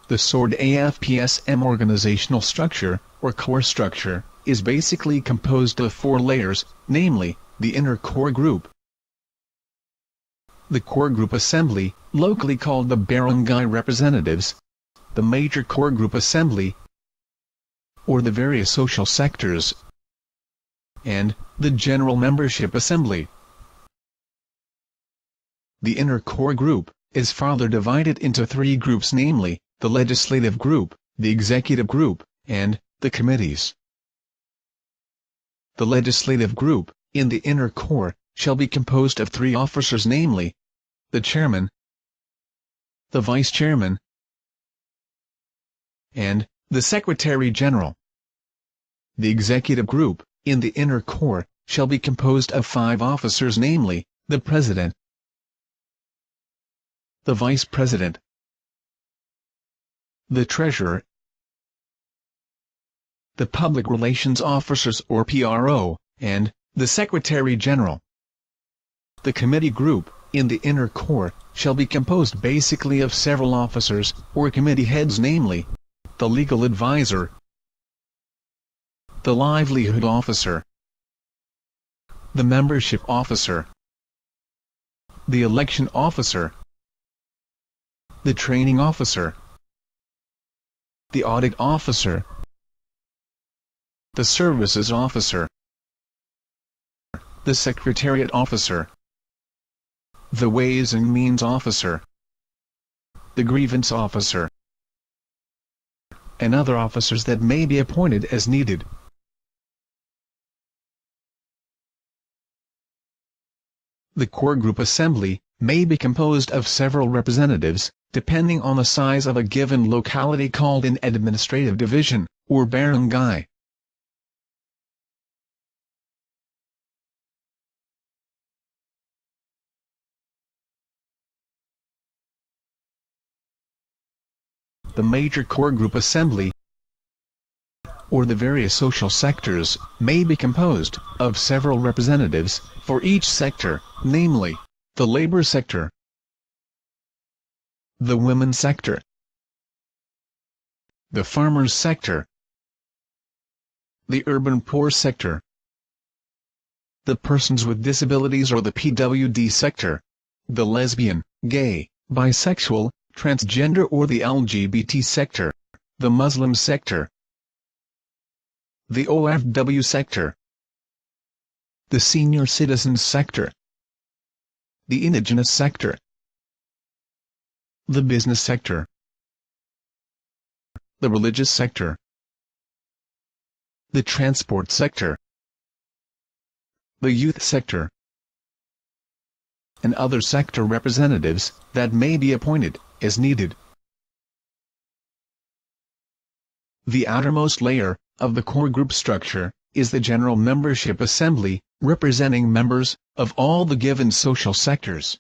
The Sword-Afpsm organizational structure, or core structure, is basically composed of 4 layers, namely, the inner core group, the core group assembly, locally called the barangay representatives, the major core group assembly, or the various social sectors, and the general membership assembly. The inner core group is further divided into 3 groups, namely, the legislative group, the executive group, and the committees. The legislative group, in the inner core, shall be composed of 3 officers, namely, the chairman, the vice chairman, and the secretary general. The executive group, in the inner core, shall be composed of 5 officers, namely, the president, the vice president, the treasurer, the public relations officers or PRO, and the secretary general. The committee group, in the inner core, shall be composed basically of several officers or committee heads, namely, the legal advisor, the livelihood officer, the membership officer, the election officer, the training officer, the audit officer, the services officer, the secretariat officer, the ways and means officer, the grievance officer, and other officers that may be appointed as needed. The core group assembly may be composed of several representatives, depending on the size of a given locality, called an administrative division, or barangay. The major core group assembly, or the various social sectors, may be composed of several representatives for each sector, namely, the labor sector, the women's sector, the farmers sector, the urban poor sector, the persons with disabilities or the PWD sector, the lesbian, gay, bisexual, transgender or the LGBT sector, the Muslim sector, the OFW sector, the senior citizens sector, the indigenous sector, the business sector, the religious sector, the transport sector, the youth sector, and other sector representatives that may be appointed as needed. The outermost layer of the core group structure is the general membership assembly, representing members of all the given social sectors.